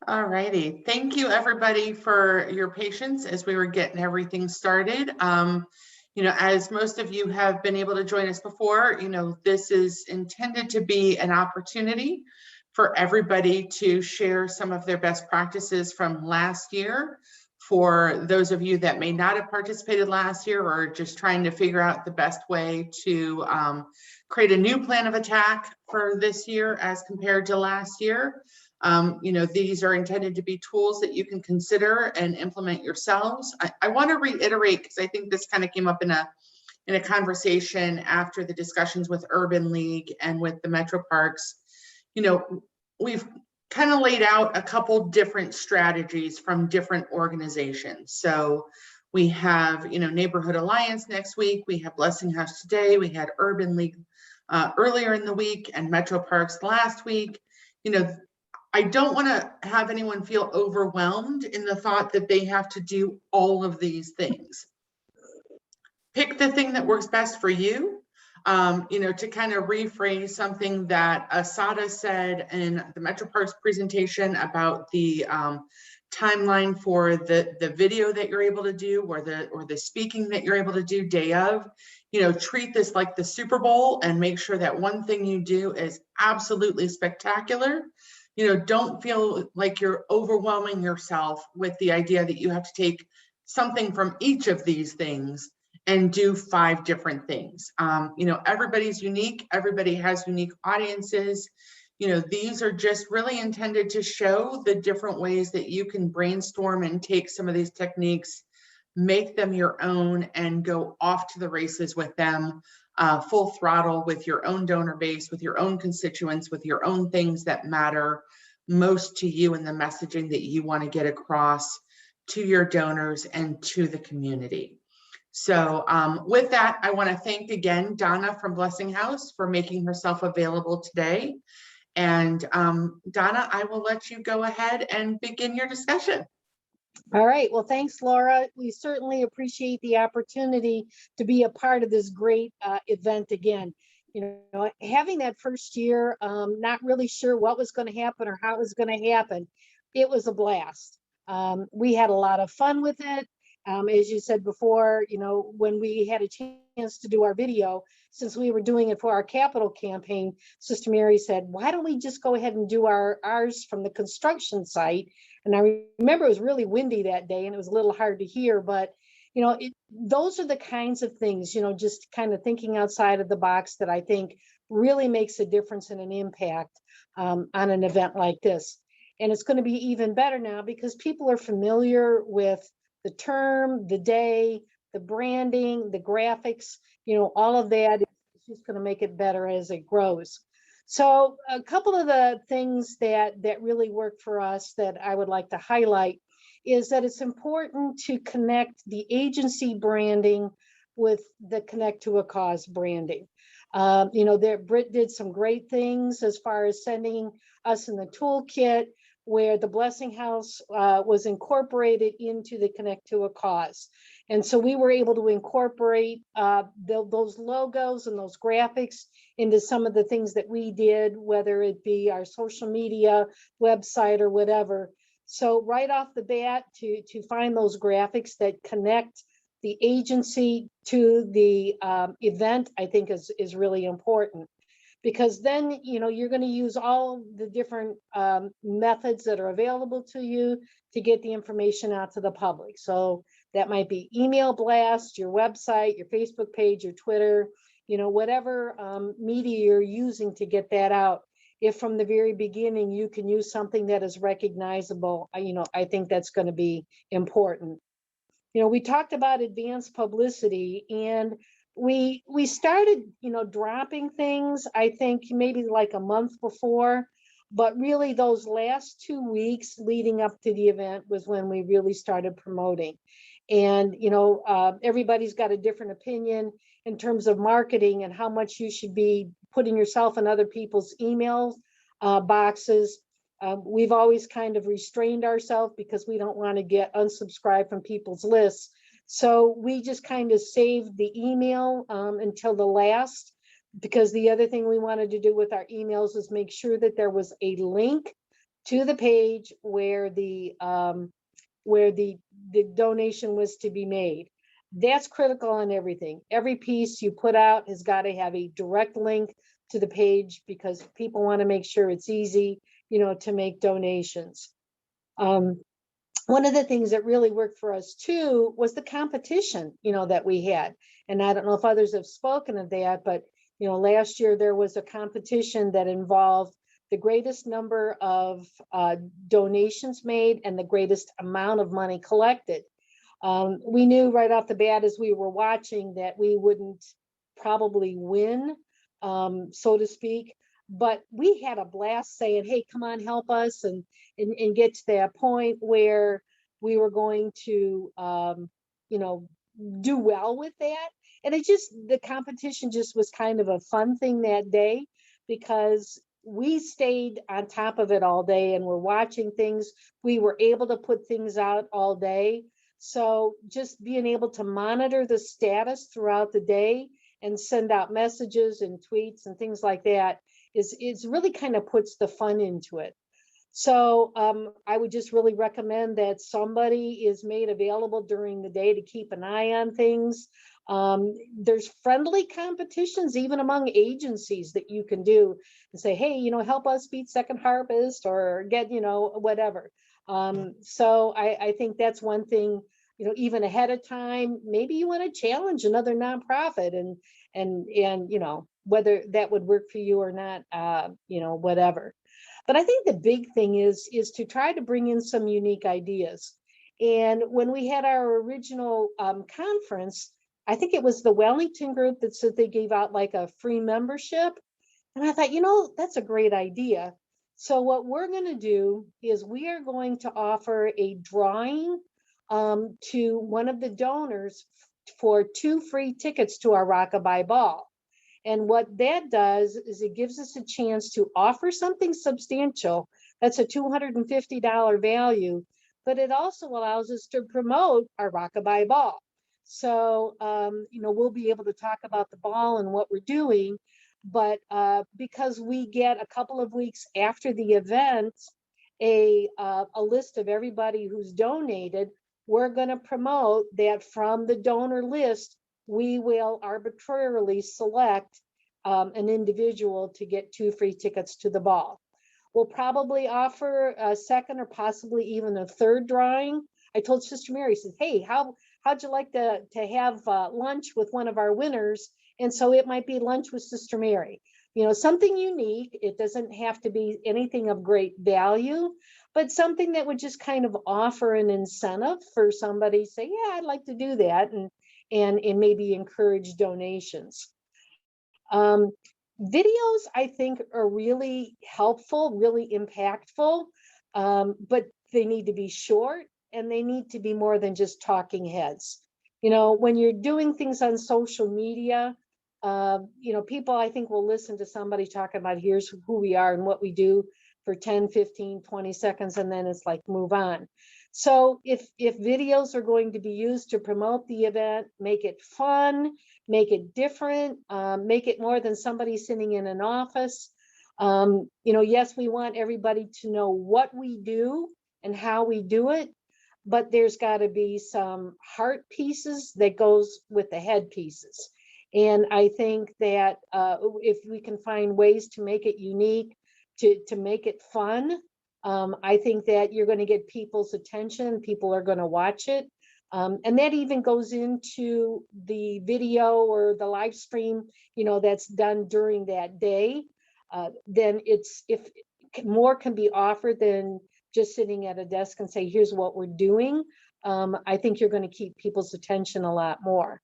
All righty. Thank you, everybody, for your patience as we were getting everything started. As most of you have been able to join us before, this is intended to be an opportunity for everybody to share some of their best practices from last year. For those of you that may not have participated last year or just trying to figure out the best way to create a new plan of attack for this year as compared to last year. These are intended to be tools that you can consider and implement yourselves. I want to reiterate, because I think this kind of came up in a conversation after the discussions with Urban League and with the Metro Parks. We've kind of laid out a couple different strategies from different organizations. So we have, Neighborhood Alliance next week. We have Blessing House today. We had Urban League earlier in the week and Metro Parks last week. I don't want to have anyone feel overwhelmed in the thought that they have to do all of these things. Pick the thing that works best for you. To kind of rephrase something that Asada said in the Metro Parks presentation about the timeline for the video that you're able to do or the speaking that you're able to do day of. Treat this like the Super Bowl and make sure that one thing you do is absolutely spectacular. Don't feel like you're overwhelming yourself with the idea that you have to take something from each of these things and do 5 different things. Everybody's unique. Everybody has unique audiences. These are just really intended to show the different ways that you can brainstorm and take some of these techniques, make them your own, and go off to the races with them. Full throttle with your own donor base, with your own constituents, with your own things that matter most to you and the messaging that you want to get across to your donors and to the community. So with that, I want to thank again Donna from Blessing House for making herself available today. And Donna, I will let you go ahead and begin your discussion. All right. Well, thanks, Laura. We certainly appreciate the opportunity to be a part of this great event again. Having that first year, not really sure what was going to happen or how it was going to happen, it was a blast. We had a lot of fun with it. As you said before, when we had a chance to do our video, since we were doing it for our capital campaign, Sister Mary said, why don't we just go ahead and do ours from the construction site? And I remember it was really windy that day and it was a little hard to hear, but those are the kinds of things, just kind of thinking outside of the box that I think really makes a difference and an impact on an event like this. And it's going to be even better now because people are familiar with the term, the day, the branding, the graphics, all of that is just going to make it better as it grows. So a couple of the things that really work for us that I would like to highlight is that it's important to connect the agency branding with the Connect to a Cause branding. Britt did some great things as far as sending us in the toolkit where the Blessing House was incorporated into the Connect to a Cause. And so we were able to incorporate those logos and those graphics into some of the things that we did, whether it be our social media, website, or whatever. So right off the bat, to find those graphics that connect the agency to the event, I think is really important. Because then, you're going to use all the different methods that are available to you to get the information out to the public. So that might be email blast, your website, your Facebook page, your Twitter, whatever media you're using to get that out. If from the very beginning you can use something that is recognizable, I think that's going to be important. We talked about advanced publicity, and we started, dropping things, I think maybe like a month before, but really those last 2 weeks leading up to the event was when we really started promoting. And, everybody's got a different opinion in terms of marketing and how much you should be putting yourself in other people's email boxes. We've always kind of restrained ourselves because we don't want to get unsubscribed from people's lists. So we just kind of saved the email until the last, because the other thing we wanted to do with our emails was make sure that there was a link to the page where the donation was to be made. That's critical on everything. Every piece you put out has got to have a direct link to the page, because people want to make sure it's easy, to make donations. One of the things that really worked for us too was the competition, that we had. And I don't know if others have spoken of that, but last year there was a competition that involved the greatest number of donations made and the greatest amount of money collected. We knew right off the bat as we were watching that we wouldn't probably win, so to speak, but we had a blast saying, hey, come on, help us, and get to that point where we were going to, do well with that. And the competition just was kind of a fun thing that day, because we stayed on top of it all day and we're watching things. We were able to put things out all day. So just being able to monitor the status throughout the day and send out messages and tweets and things like that is really kind of puts the fun into it. So I would just really recommend that somebody is made available during the day to keep an eye on things. There's friendly competitions even among agencies that you can do and say, hey, help us beat Second Harvest or get, whatever. So I think that's one thing, even ahead of time, maybe you want to challenge another nonprofit and whether that would work for you or not, whatever. But I think the big thing is to try to bring in some unique ideas. And when we had our original conference, I think it was the Wellington group that said they gave out like a free membership. And I thought, that's a great idea. So what we're going to do is we are going to offer a drawing to one of the donors for 2 free tickets to our Rockabye Ball. And what that does is it gives us a chance to offer something substantial. That's a $250 value, but it also allows us to promote our Rockabye Ball. So, we'll be able to talk about the ball and what we're doing, but because we get a couple of weeks after the event, a list of everybody who's donated, we're going to promote that from the donor list. We will arbitrarily select an individual to get 2 free tickets to the ball. We'll probably offer a second or possibly even a third drawing. I told Sister Mary, said, hey, how'd you like to have lunch with one of our winners? And so it might be lunch with Sister Mary. Something unique. It doesn't have to be anything of great value, but something that would just kind of offer an incentive for somebody to say, yeah, I'd like to do that. And maybe encourage donations. Videos, I think, are really helpful, really impactful, but they need to be short and they need to be more than just talking heads. When you're doing things on social media, people, I think, will listen to somebody talking about here's who we are and what we do for 10, 15, 20 seconds, and then it's like move on. So if videos are going to be used to promote the event, make it fun, make it different, make it more than somebody sitting in an office. Yes, we want everybody to know what we do and how we do it, but there's got to be some heart pieces that goes with the head pieces. And I think that if we can find ways to make it unique, to make it fun, I think that you're going to get people's attention. People are going to watch it. And that even goes into the video or the live stream, that's done during that day. Then if more can be offered than just sitting at a desk and say, here's what we're doing. I think you're going to keep people's attention a lot more.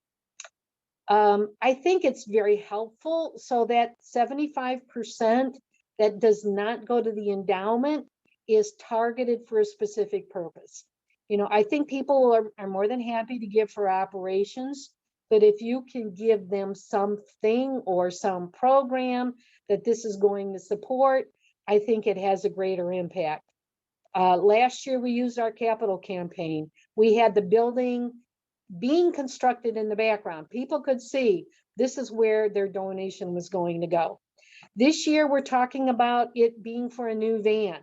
I think it's very helpful. So that 75% that does not go to the endowment is targeted for a specific purpose. I think people are more than happy to give for operations, but if you can give them something or some program that this is going to support, I think it has a greater impact. Last year, we used our capital campaign. We had the building being constructed in the background. People could see this is where their donation was going to go. This year, we're talking about it being for a new van.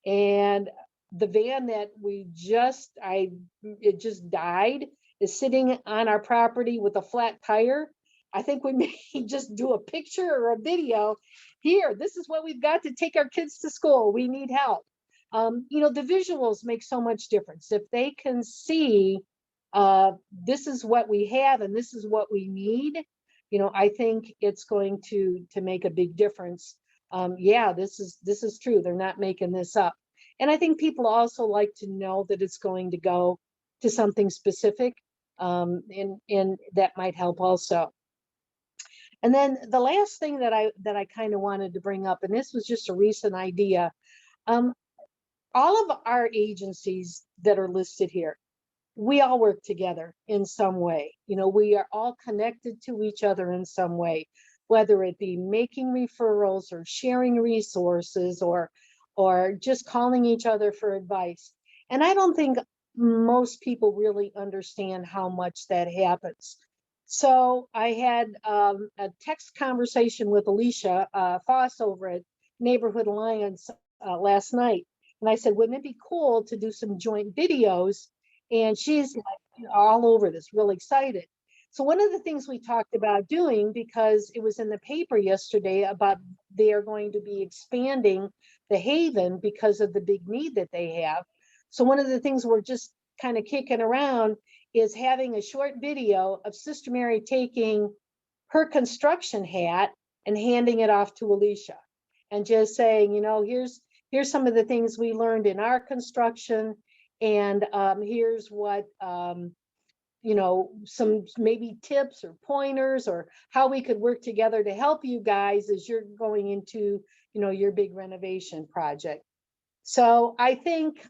And the van that it just died is sitting on our property with a flat tire. I think we may just do a picture or a video. Here, this is what we've got to take our kids to school. We need help. The visuals make so much difference. If they can see this is what we have and this is what we need, I think it's going to make a big difference. Yeah, this is true. They're not making this up. And I think people also like to know that it's going to go to something specific, and that might help also. And then the last thing that I kind of wanted to bring up, and this was just a recent idea, all of our agencies that are listed here, we all work together in some way. We are all connected to each other in some way, whether it be making referrals or sharing resources or just calling each other for advice. And I don't think most people really understand how much that happens. So I had a text conversation with Alicia Foss over at Neighborhood Alliance last night. And I said, wouldn't it be cool to do some joint videos? And she's like all over this, real excited. So one of the things we talked about doing, because it was in the paper yesterday about they are going to be expanding the Haven because of the big need that they have. So one of the things we're just kind of kicking around is having a short video of Sister Mary taking her construction hat and handing it off to Alicia and just saying, here's some of the things we learned in our construction, and here's what some maybe tips or pointers or how we could work together to help you guys as you're going into your big renovation project. So I think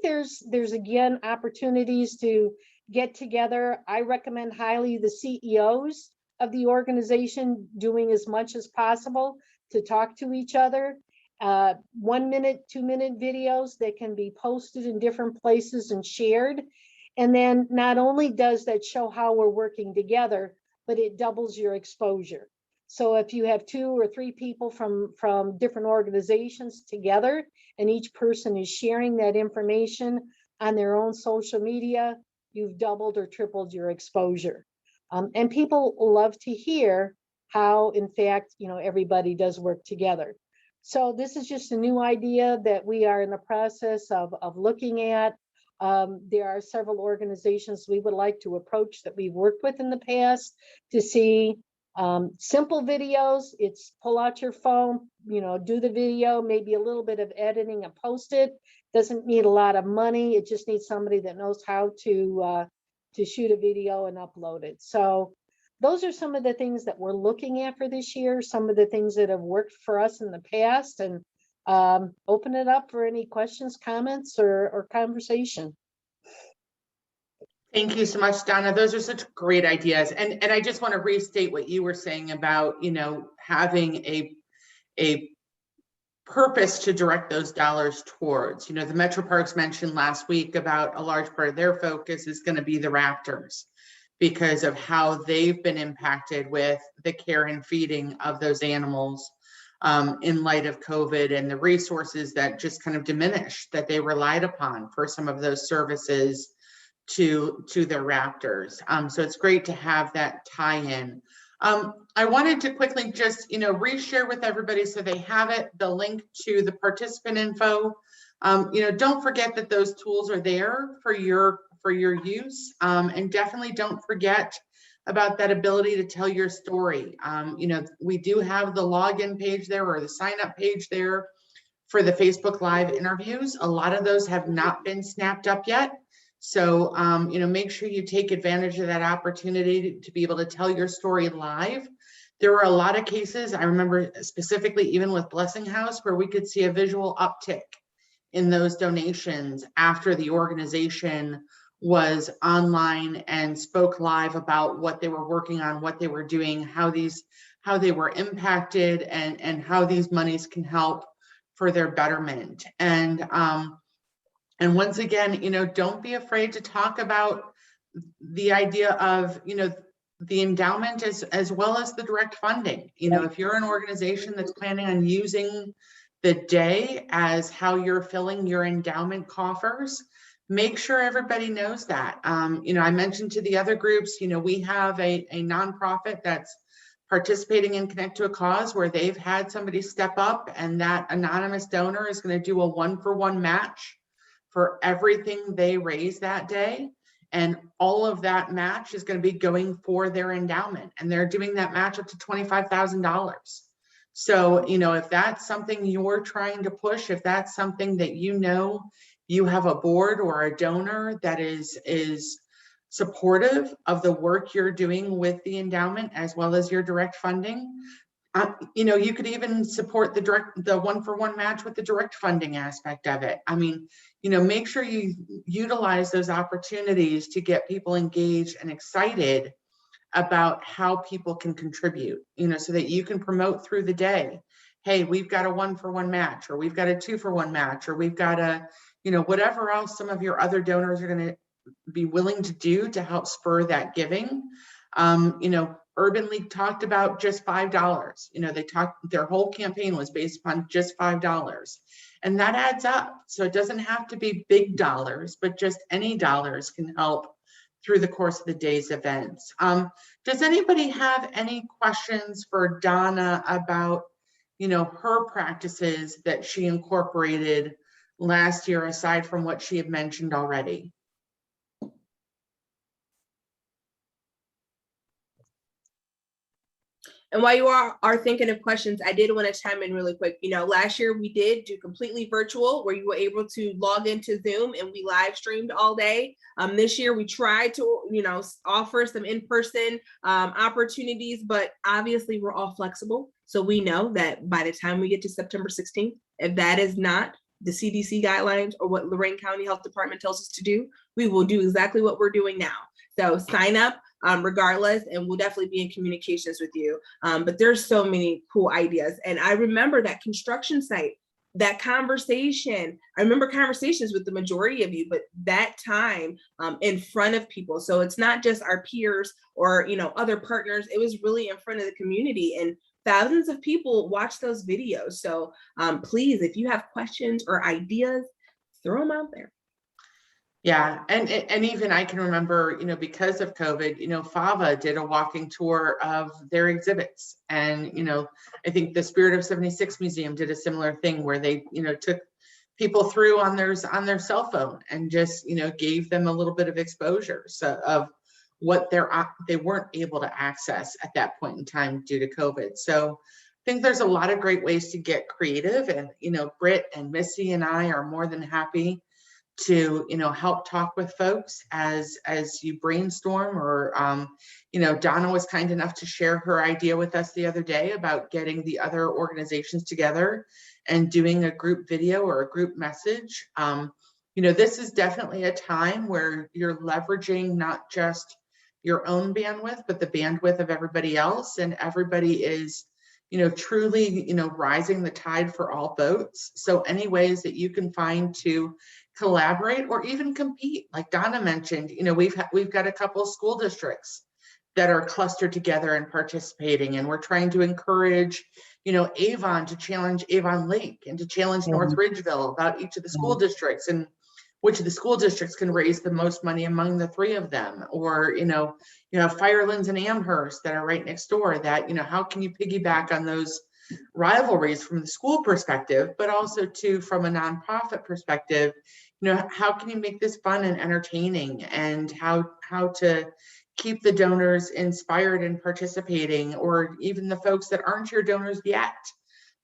there's again opportunities to get together. I recommend highly the CEOs of the organization doing as much as possible to talk to each other. 1 minute, 2 minute videos that can be posted in different places and shared. And then not only does that show how we're working together, but it doubles your exposure. So if you have 2 or 3 people from different organizations together, and each person is sharing that information on their own social media, you've doubled or tripled your exposure. And people love to hear how, in fact, everybody does work together. So this is just a new idea that we are in the process of looking at. There are several organizations we would like to approach that we've worked with in the past to see simple videos. It's pull out your phone, do the video, maybe a little bit of editing and post it. Doesn't need a lot of money. It just needs somebody that knows how to shoot a video and upload it. So those are some of the things that we're looking at for this year, some of the things that have worked for us in the past, and open it up for any questions, comments, or conversation. Thank you so much, Donna. Those are such great ideas. And I just want to restate what you were saying about, having a purpose to direct those dollars towards. The Metro Parks mentioned last week about a large part of their focus is going to be the raptors, because of how they've been impacted with the care and feeding of those animals in light of COVID and the resources that just kind of diminished that they relied upon for some of those services to their raptors. So it's great to have that tie-in. I wanted to quickly just, reshare with everybody so they have it, the link to the participant info. Don't forget that those tools are there for your use, and definitely don't forget about that ability to tell your story. We do have the login page there, or the sign up page there for the Facebook Live interviews. A lot of those have not been snapped up yet. So, make sure you take advantage of that opportunity to be able to tell your story live. There were a lot of cases, I remember specifically even with Blessing House, where we could see a visual uptick in those donations after the organization was online and spoke live about what they were working on, what they were doing, how they were impacted, and how these monies can help for their betterment. And once again, don't be afraid to talk about the idea of, the endowment as well as the direct funding. If you're an organization that's planning on using the day as how you're filling your endowment coffers. Make sure everybody knows that. I mentioned to the other groups, we have a nonprofit that's participating in Connect to a Cause where they've had somebody step up, and that anonymous donor is going to do a 1-for-1 match for everything they raise that day. And all of that match is going to be going for their endowment. And they're doing that match up to $25,000. So, if that's something you're trying to push, if that's something that you have a board or a donor that is supportive of the work you're doing with the endowment as well as your direct funding, you could even support the 1-for-1 match with the direct funding aspect of it. Make sure you utilize those opportunities to get people engaged and excited about how people can contribute, so that you can promote through the day. Hey, we've got a 1-for-1 match, or we've got a 2-for-1 match, or we've got a, whatever else some of your other donors are going to be willing to do to help spur that giving. Urban League talked about just $5. Their whole campaign was based upon just $5. And that adds up. So it doesn't have to be big dollars, but just any dollars can help through the course of the day's events. Does anybody have any questions for Donna about, her practices that she incorporated last year, aside from what she had mentioned already? And while you are thinking of questions, I did want to chime in really quick. Last year we did do completely virtual, where you were able to log into Zoom and we live streamed all day. This year we tried to, offer some in-person opportunities, but obviously we're all flexible. So we know that by the time we get to September 16th, if that is not the CDC guidelines or what Lorain County Health Department tells us to do, we will do exactly what we're doing now. So sign up regardless, and we'll definitely be in communications with you. But there's so many cool ideas. And I remember that construction site, that conversation. I remember conversations with the majority of you, but that time in front of people. So it's not just our peers or, other partners. It was really in front of the community, and thousands of people watch those videos. So please, if you have questions or ideas, throw them out there. Yeah, and even I can remember, because of COVID, FAVA did a walking tour of their exhibits. And, I think the Spirit of 76 Museum did a similar thing where they, took people through on their cell phone and just, gave them a little bit of exposure of what they weren't able to access at that point in time due to COVID. So I think there's a lot of great ways to get creative. And, Britt and Missy and I are more than happy to help talk with folks as you brainstorm, or Donna was kind enough to share her idea with us the other day about getting the other organizations together and doing a group video or a group message. This is definitely a time where you're leveraging not just your own bandwidth, but the bandwidth of everybody else, and everybody is truly rising the tide for all boats. So any ways that you can find to collaborate or even compete, like Donna mentioned, we've got a couple of school districts that are clustered together and participating, and we're trying to encourage Avon to challenge Avon Lake and to challenge North Ridgeville about each of the school districts and which of the school districts can raise the most money among the three of them. Or Firelands and Amherst that are right next door, that how can you piggyback on those rivalries from the school perspective, but also too from a nonprofit perspective. How can you make this fun and entertaining, and how to keep the donors inspired and participating, or even the folks that aren't your donors yet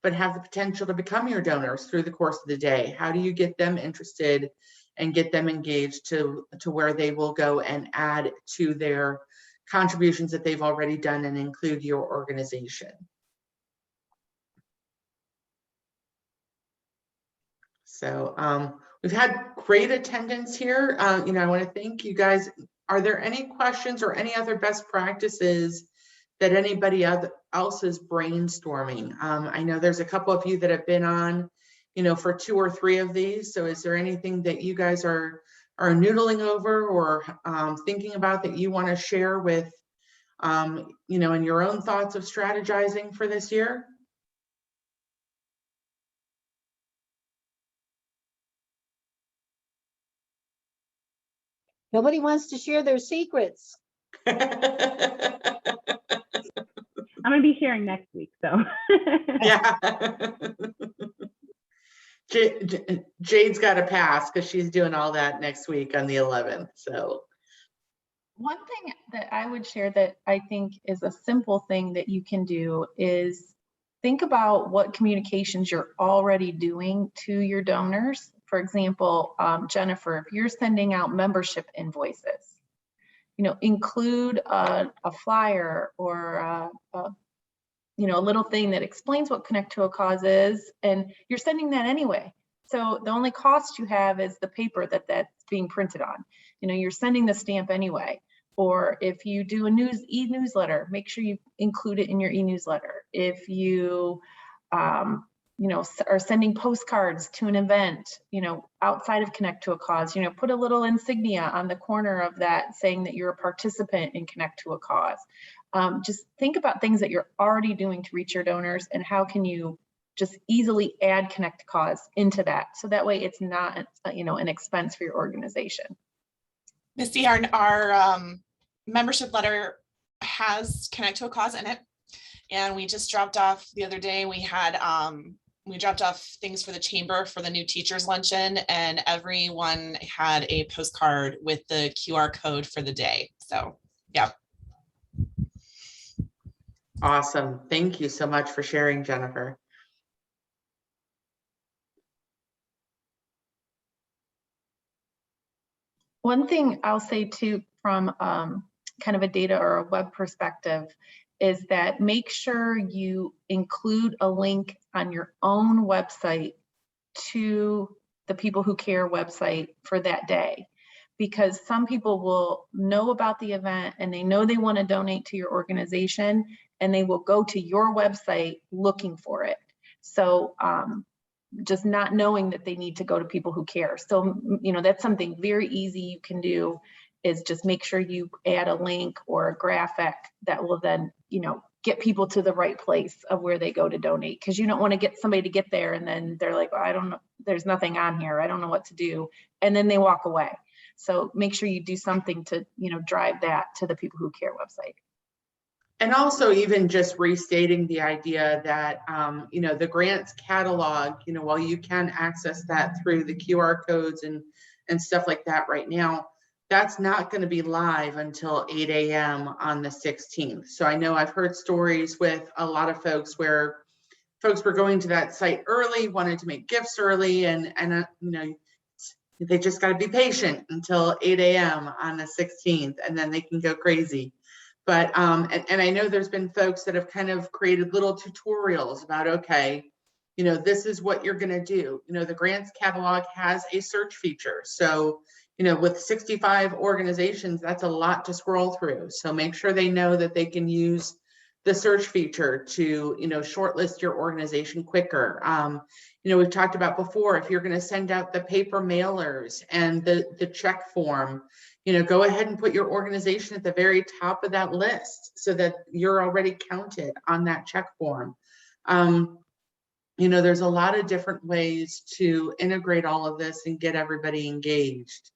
but have the potential to become your donors through the course of the day. How do you get them interested and get them engaged to where they will go and add to their contributions that they've already done and include your organization? So we've had great attendance here. I want to thank you guys. Are there any questions or any other best practices that anybody else is brainstorming? I know there's a couple of you that have been on, for 2 or 3 of these. So is there anything that you guys are noodling over or thinking about that you want to share with, in your own thoughts of strategizing for this year? Nobody wants to share their secrets. I'm gonna be sharing next week, so. Yeah. Jade's got to pass because she's doing all that next week on the 11th. So one thing that I would share that I think is a simple thing that you can do is think about what communications you're already doing to your donors. For example, Jennifer, if you're sending out membership invoices, include a flyer or a little thing that explains what Connect to a Cause is, and you're sending that anyway. So the only cost you have is the paper that's being printed on. You're sending the stamp anyway. Or if you do a e-newsletter, make sure you include it in your e-newsletter. If you, are sending postcards to an event, outside of Connect to a Cause, put a little insignia on the corner of that saying that you're a participant in Connect to a Cause. Just think about things that you're already doing to reach your donors and how can you just easily add Connect to Cause into that. So that way it's not, an expense for your organization. Missy, our membership letter has Connect to a Cause in it. And we just dropped off the other day, we dropped off things for the chamber for the new teachers luncheon, and everyone had a postcard with the QR code for the day. So, yeah. awesome. Thank you so much for sharing, Jennifer. One thing I'll say too, from kind of a data or a web perspective, is that make sure you include a link on your own website to the People Who Care website for that day, because some people will know about the event and they know they want to donate to your organization and they will go to your website looking for it. So just not knowing that they need to go to People Who Care. So, that's something very easy you can do, is just make sure you add a link or a graphic that will then, get people to the right place of where they go to donate. Because you don't want to get somebody to get there and then they're like, I don't know, there's nothing on here, I don't know what to do. And then they walk away. So make sure you do something to, drive that to the People Who Care website. And also even just restating the idea that, the grants catalog, while you can access that through the QR codes and stuff like that right now, that's not going to be live until 8 a.m. on the 16th. So I know I've heard stories with a lot of folks where folks were going to that site early, wanted to make gifts early, and they just got to be patient until 8 a.m. on the 16th, and then they can go crazy. But, and I know there's been folks that have kind of created little tutorials about, okay, this is what you're going to do. The grants catalog has a search feature. So, with 65 organizations, that's a lot to scroll through. So make sure they know that they can use the search feature to, shortlist your organization quicker. We've talked about before, if you're going to send out the paper mailers and the check form, go ahead and put your organization at the very top of that list so that you're already counted on that check form. There's a lot of different ways to integrate all of this and get everybody engaged.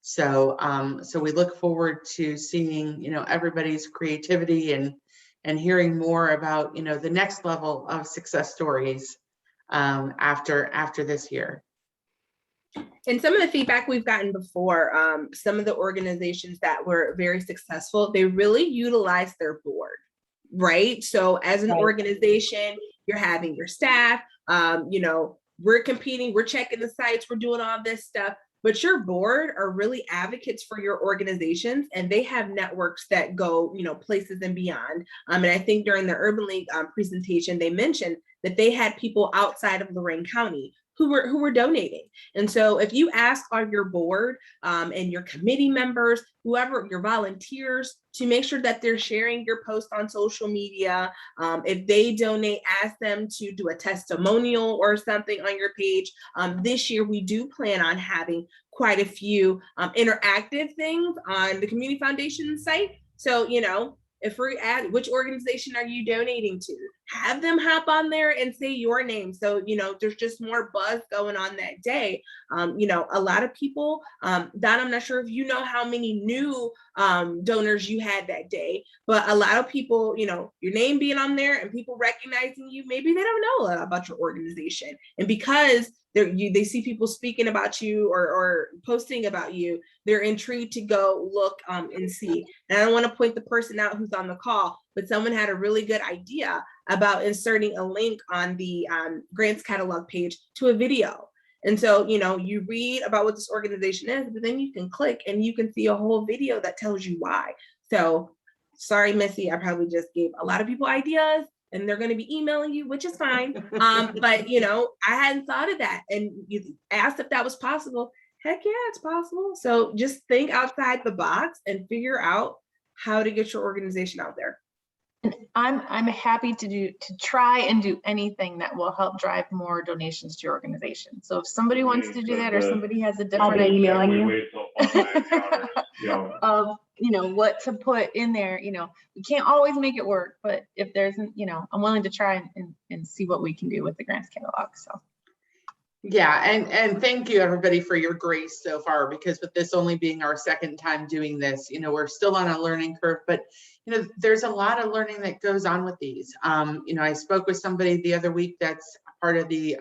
So, so we look forward to seeing, everybody's creativity and hearing more about, the next level of success stories after this year. And some of the feedback we've gotten before, some of the organizations that were very successful, they really utilize their board, right? So as an organization, you're having your staff, we're competing, we're checking the sites, we're doing all this stuff, but your board are really advocates for your organizations, and they have networks that go, places and beyond. And I think during the Urban League presentation, they mentioned that they had people outside of Lorain County who were donating. And so if you ask on your board and your committee members, whoever, your volunteers, to make sure that they're sharing your post on social media, if they donate, ask them to do a testimonial or something on your page. This year, we do plan on having quite a few interactive things on the Community Foundation site. So, if we're at which organization are you donating to? have them hop on there and say your name. So, there's just more buzz going on that day. A lot of people, Donna, I'm not sure if you know how many new donors you had that day, but a lot of people, your name being on there and people recognizing you, maybe they don't know a lot about your organization. And because they see people speaking about you or posting about you, they're intrigued to go look and see. And I don't want to point the person out who's on the call, but someone had a really good idea about inserting a link on the grants catalog page to a video. And so, you read about what this organization is, but then you can click and you can see a whole video that tells you why. So sorry, Missy, I probably just gave a lot of people ideas and they're going to be emailing you, which is fine. But, I hadn't thought of that. And you asked if that was possible. Heck yeah, it's possible. So just think outside the box and figure out how to get your organization out there. And I'm happy to try and do anything that will help drive more donations to your organization. So if somebody wants to do that, or somebody has a different idea of what to put in there, we can't always make it work, but if there's, I'm willing to try and see what we can do with the grants catalog. So. Yeah, and thank you everybody for your grace so far, because with this only being our second time doing this, we're still on a learning curve, but there's a lot of learning that goes on with these. I spoke with somebody the other week that's part of the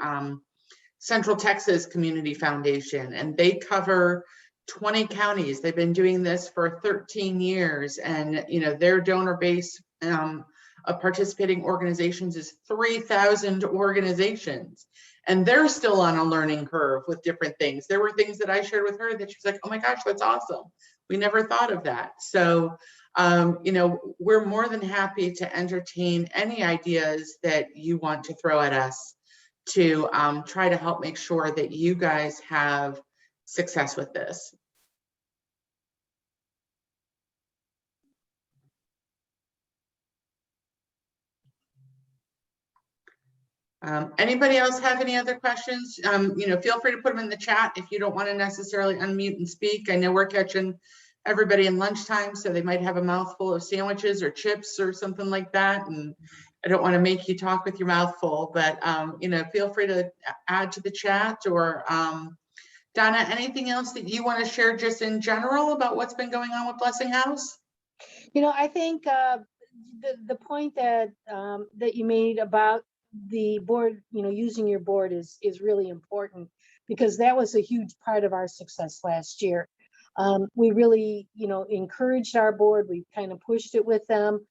Central Texas Community Foundation, and they cover 20 counties. They've been doing this for 13 years, and their donor base of participating organizations is 3,000 organizations. And they're still on a learning curve with different things. There were things that I shared with her that she's like, oh my gosh, that's awesome. We never thought of that. So, we're more than happy to entertain any ideas that you want to throw at us to try to help make sure that you guys have success with this. Anybody else have any other questions? Feel free to put them in the chat if you don't want to necessarily unmute and speak. I know we're catching everybody in lunchtime, so they might have a mouthful of sandwiches or chips or something like that. And I don't want to make you talk with your mouth full, but feel free to add to the chat. Or Donna, anything else that you want to share just in general about what's been going on with Blessing House? I think the point that you made about the board, using your board is really important, because that was a huge part of our success last year. We really, encouraged our board. We kind of pushed it with them.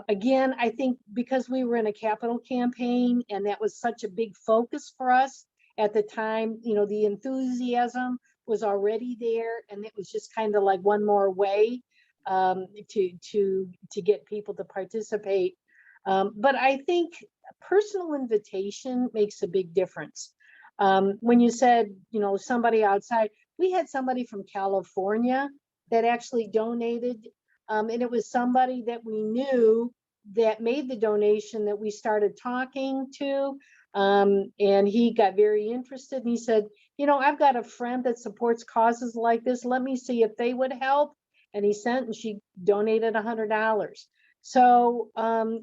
Again, I think because we were in a capital campaign and that was such a big focus for us at the time, the enthusiasm was already there, and it was just kind of like one more way to get people to participate. But I think personal invitation makes a big difference. When you said, somebody outside, we had somebody from California that actually donated, and it was somebody that we knew that made the donation that we started talking to, and he got very interested, and he said, I've got a friend that supports causes like this. Let me see if they would help. And he sent, and she donated $100. So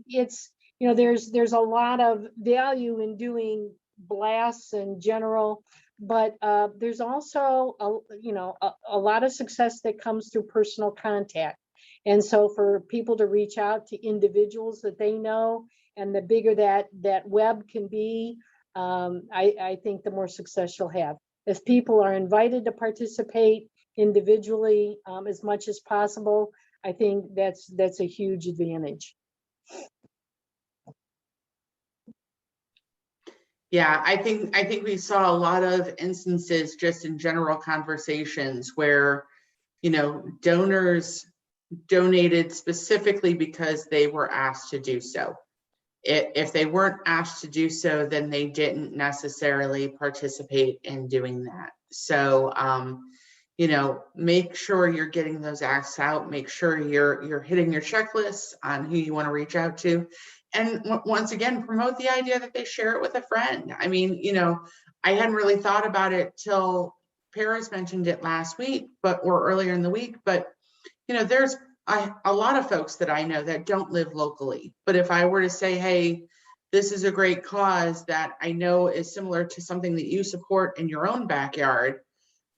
it's, there's a lot of value in doing blasts in general, but there's also a lot of success that comes through personal contact. And so for people to reach out to individuals that they know, and the bigger that web can be, I think the more success you'll have. If people are invited to participate individually as much as possible, I think that's a huge advantage. Yeah, I think we saw a lot of instances just in general conversations where, donors donated specifically because they were asked to do so. If they weren't asked to do so, then they didn't necessarily participate in doing that. So, make sure you're getting those asks out, make sure you're hitting your checklist on who you want to reach out to. And once again, promote the idea that they share it with a friend. I mean, I hadn't really thought about it till Paris mentioned it last week, or earlier in the week, but there's a lot of folks that I know that don't live locally. But if I were to say, hey, this is a great cause that I know is similar to something that you support in your own backyard,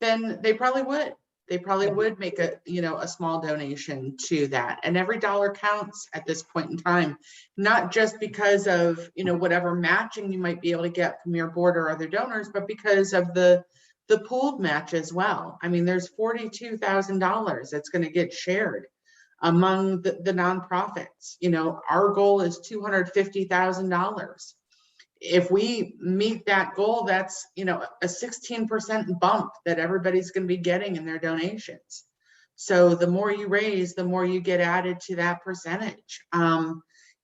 then they probably would. They probably would make a, you know, a small donation to that. And every dollar counts at this point in time, not just because of, you know, whatever matching you might be able to get from your board or other donors, but because of the pooled match as well. I mean, there's $42,000 that's going to get shared among the nonprofits. You know, our goal is $250,000. If we meet that goal, that's, you know, a 16% bump that everybody's going to be getting in their donations. So the more you raise, the more you get added to that percentage.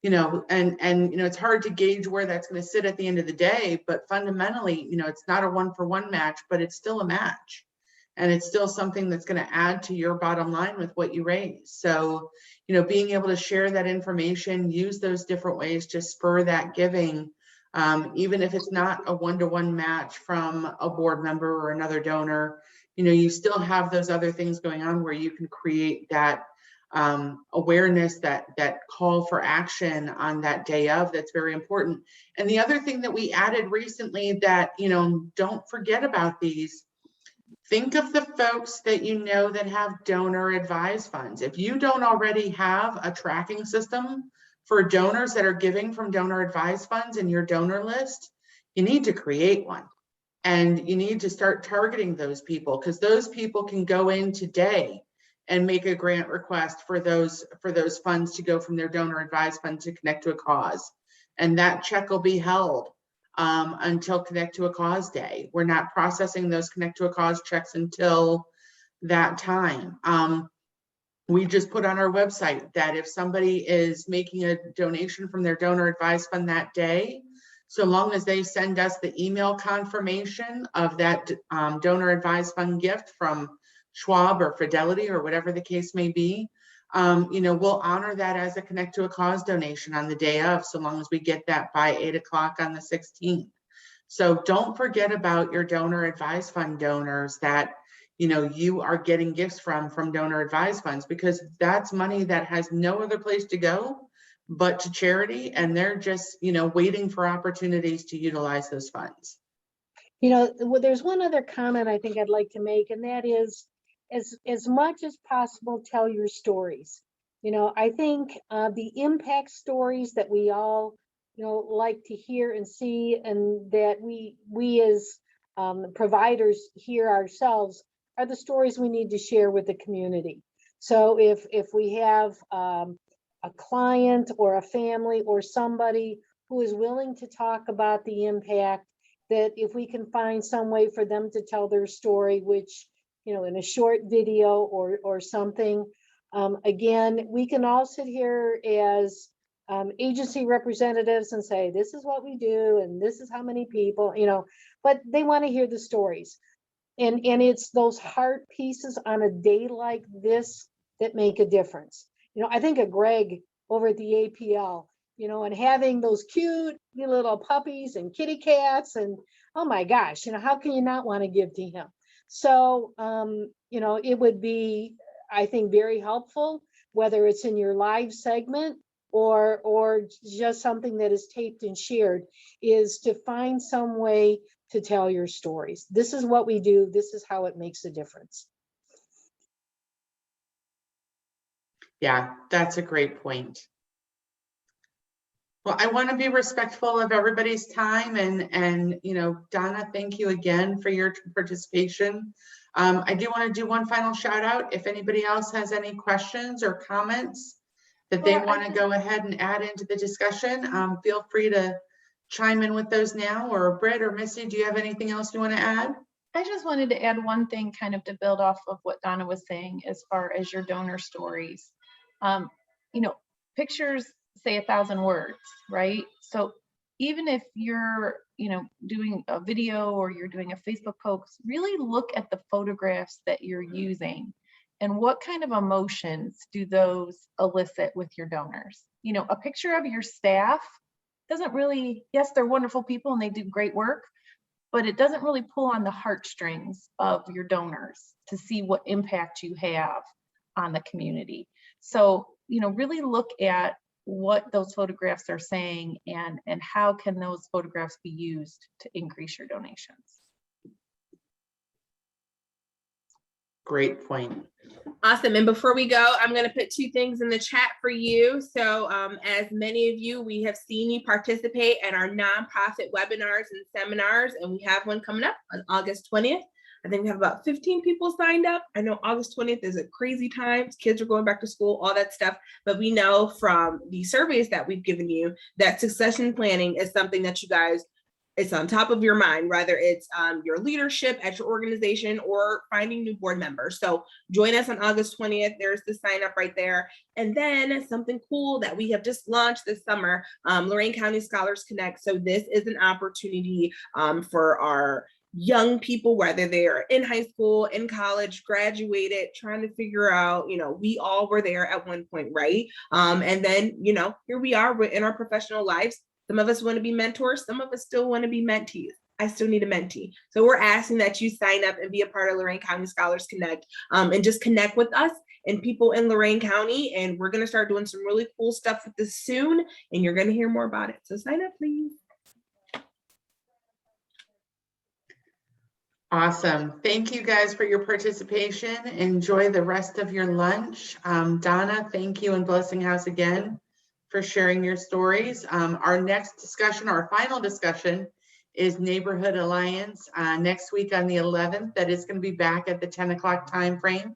You know, and you know, it's hard to gauge where that's going to sit at the end of the day, but fundamentally, you know, it's not a 1-for-1 match, but it's still a match. And it's still something that's going to add to your bottom line with what you raise. So, you know, being able to share that information, use those different ways to spur that giving, even if it's not a 1-to-1 match from a board member or another donor, you know, you still have those other things going on where you can create that awareness, that call for action on that day of. That's very important. And the other thing that we added recently that, you know, don't forget about these. Think of the folks that you know that have donor advised funds. If you don't already have a tracking system for donors that are giving from donor advised funds in your donor list, you need to create one. And you need to start targeting those people, because those people can go in today and make a grant request for those funds to go from their donor advised fund to Connect to a Cause. And that check will be held until Connect to a Cause Day. We're not processing those Connect to a Cause checks until that time. We just put on our website that if somebody is making a donation from their donor advised fund that day, so long as they send us the email confirmation of that donor advised fund gift from Schwab or Fidelity or whatever the case may be, you know, we'll honor that as a Connect to a Cause donation on the day of, so long as we get that by 8 o'clock on the 16th. So don't forget about your donor advised fund donors that, you know, you are getting gifts from donor advised funds, because that's money that has no other place to go but to charity, and they're just, you know, waiting for opportunities to utilize those funds. You know, well, there's one other comment I think I'd like to make, and that is, as much as possible, tell your stories. You know, I think the impact stories that we all, you know, like to hear and see, and that we as providers hear ourselves, are the stories we need to share with the community. So if we have a client or a family or somebody who is willing to talk about the impact, that if we can find some way for them to tell their story, which, you know, in a short video or something, again, we can all sit here as agency representatives and say, this is what we do, and this is how many people, you know, but they want to hear the stories. And it's those heart pieces on a day like this that make a difference. You know, I think of Greg over at the APL, you know, and having those cute little puppies and kitty cats, and oh my gosh, you know, how can you not want to give to him? So, you know, it would be, I think, very helpful, whether it's in your live segment or just something that is taped and shared, is to find some way to tell your stories. This is what we do. This is how it makes a difference. Yeah, that's a great point. Well, I want to be respectful of everybody's time, and you know, Donna, thank you again for your participation. I do want to do one final shout out. If anybody else has any questions or comments that they want to go ahead and add into the discussion, feel free to chime in with those now. Or Britt or Missy, do you have anything else you want to add? I just wanted to add one thing kind of to build off of what Donna was saying as far as your donor stories. You know, pictures say 1,000 words, right? So even if you're, you know, doing a video or you're doing a Facebook post, really look at the photographs that you're using and what kind of emotions do those elicit with your donors. You know, a picture of your staff doesn't really, yes, they're wonderful people and they do great work, but it doesn't really pull on the heartstrings of your donors to see what impact you have on the community. So, you know, really look at what those photographs are saying and how can those photographs be used to increase your donations. Great point. Awesome. And before we go, I'm going to put 2 things in the chat for you. So as many of you, we have seen you participate in our nonprofit webinars and seminars, and we have one coming up on August 20th. I think we have about 15 people signed up. I know August 20th is a crazy time. Kids are going back to school, all that stuff. But we know from the surveys that we've given you that succession planning is something that you guys, it's on top of your mind, whether it's your leadership at your organization or finding new board members. So join us on August 20th. There's the sign up right there. And then something cool that we have just launched this summer, Lorain County Scholars Connect. So this is an opportunity for our young people, whether they are in high school, in college, graduated, trying to figure out, we all were there at one point, right? And then, here we are in our professional lives. Some of us want to be mentors. Some of us still want to be mentees. I still need a mentee. So we're asking that you sign up and be a part of Lorain County Scholars Connect and just connect with us and people in Lorain County. And we're going to start doing some really cool stuff with this soon. And you're going to hear more about it. So sign up, please. Awesome. Thank you guys for your participation. Enjoy the rest of your lunch. Donna, thank you and Blessing House again for sharing your stories. Our next discussion, our final discussion, is Neighborhood Alliance next week on the 11th. That is going to be back at the 10 o'clock time frame.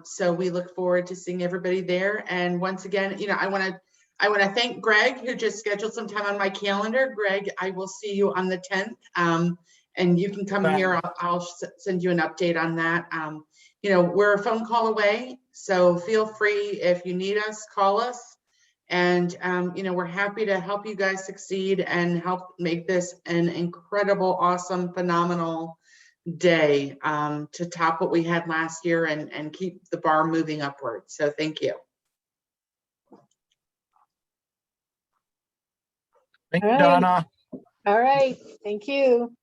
So we look forward to seeing everybody there. And once again, I want to thank Greg, who just scheduled some time on my calendar. Greg, I will see you on the 10th. And you can come here. I'll send you an update on that. We're a phone call away, so feel free if you need us, call us. And, we're happy to help you guys succeed and help make this an incredible, awesome, phenomenal day to top what we had last year and keep the bar moving upward. So thank you. Thank you, All right. Donna. All right, thank you.